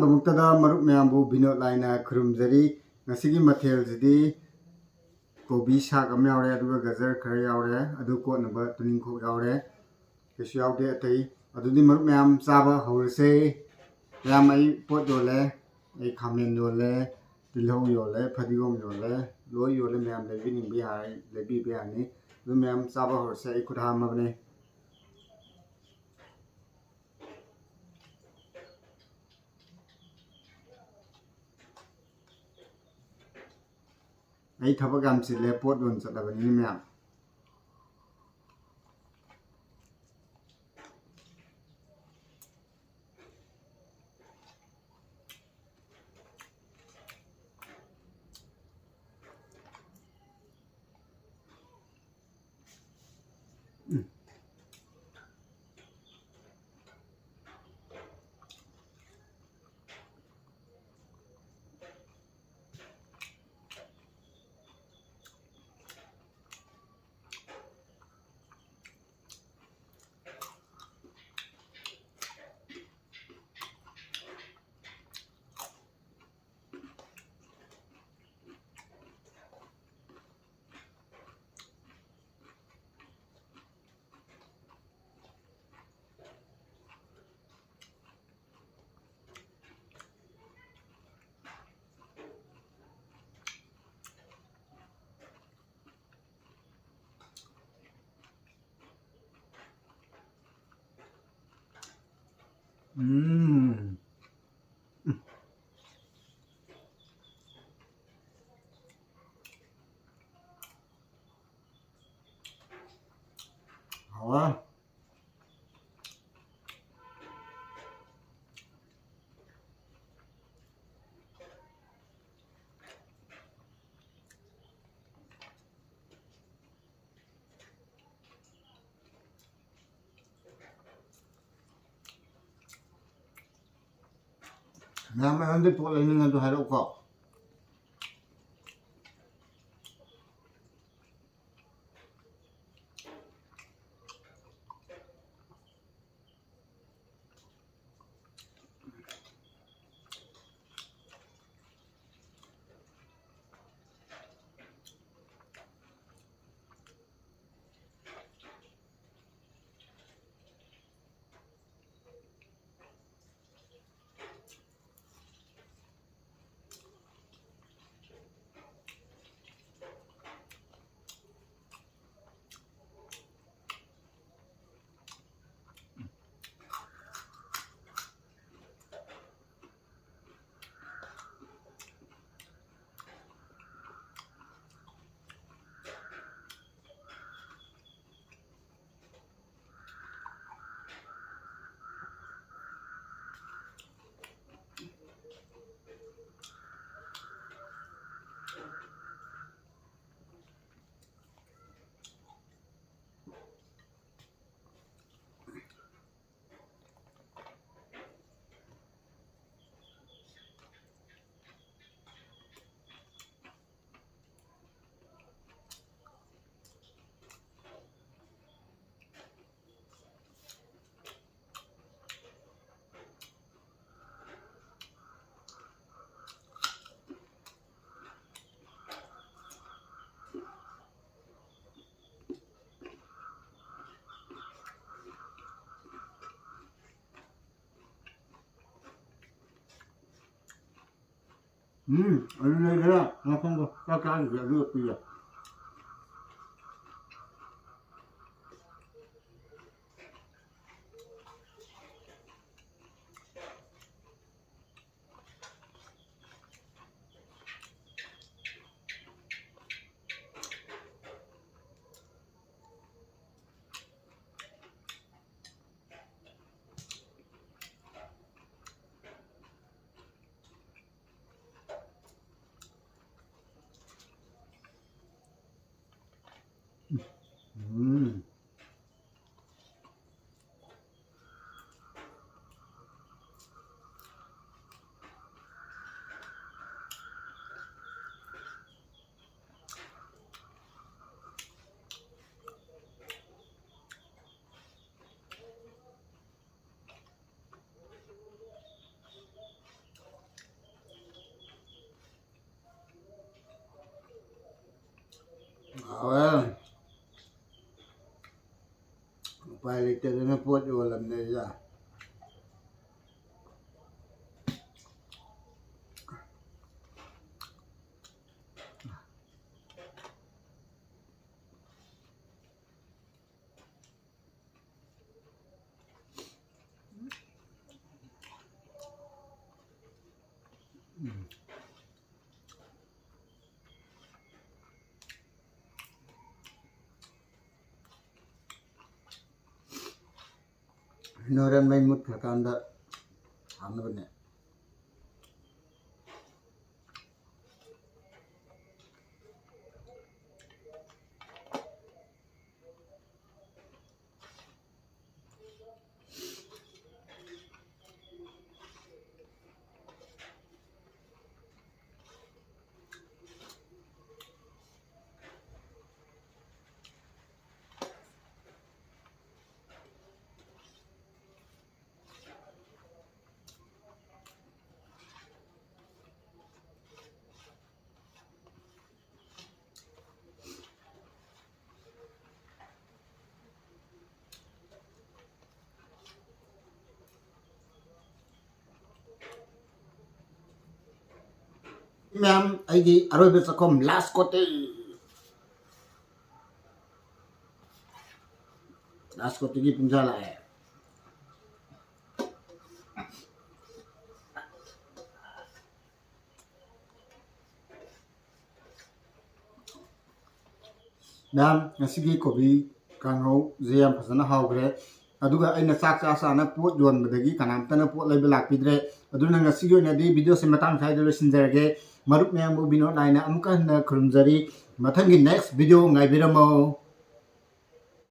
ꯕꯃꯨꯛꯇꯗ ꯃꯔꯨꯞ ꯃꯌꯥꯝꯕꯨ ꯕꯤꯅꯣꯗ ꯂꯥꯏꯅ ꯈꯨꯔꯨꯝꯖꯔꯤ ꯉꯁꯤꯒꯤ ꯃꯊꯦꯜꯁꯤꯗꯤ ꯀꯣꯕꯤ ꯁꯥꯛ ꯑꯃ ꯌꯥꯎꯔꯦ ꯑꯗꯨꯒ ꯒꯖꯔ ꯈꯔ ꯌꯥꯎꯔꯦ ꯑꯗꯨ ꯀꯣꯠꯅꯕ ꯇꯨꯅꯤꯡꯈꯣꯛ ꯌꯥꯎꯔꯦ ꯀꯩꯁꯨ ꯌꯥꯎꯗꯦ ꯑꯇꯩ ꯑꯗꯨꯗꯤ ꯃꯔꯨꯞ ꯃꯌꯥꯝ ꯆꯥꯕ ꯍꯧꯔꯁꯦ ꯃꯌꯥꯝ ꯑꯩ ꯄꯣꯠ ꯌꯣꯜꯂꯦ ꯑꯩ ꯈꯥꯃꯦꯟ ꯌꯣꯜꯂꯦ ꯇꯤꯜꯍꯧ ꯌꯣꯜꯂꯦ ꯐꯗꯤꯒꯣꯝ ꯌꯣꯜꯂꯦ ꯂꯣꯏ ꯌꯣꯜꯂꯦ ꯃꯌꯥꯝ ꯂꯩꯕꯤꯅꯤꯡꯕ ꯌꯥꯏ ꯂꯩꯕꯤꯕ ꯌꯥꯅꯤ ꯑꯗꯨ ꯃꯌꯥꯝ ꯆꯥꯕ ꯍꯧꯔꯁꯦ ꯑꯩ ꯈꯨꯠ ꯍꯥꯝꯃꯕꯅꯦ ꯑꯩ ꯊꯕꯛ ꯌꯥꯝ ꯆꯤꯜꯂꯦ ꯄꯣꯠ ꯌꯣꯟ ꯆꯠꯂꯕꯅꯤ ꯃꯌꯥꯝ好啊 Mẹ mày ăn đi phụ lại nhưng tôi hay đâu có anh đây thế nào nó không có các cái gì được bây giờ Upai literally put you all in there. Noran may mut kakanda ano ba niya? Ma'am, ay aroy sa kom last kote. Last kote gi punjala eh. Ma'am, ngasigi kobi kangau zeyam pasana hawgre. Aduga ay nasak sana pot yon badagi kanam tana pot lay belak pidre. Aduna ngasigi na di video se matang sai dolo sinjarge. Marup ma'am ubino naina amka na kurumjari. Mathangi next video ngai biramo.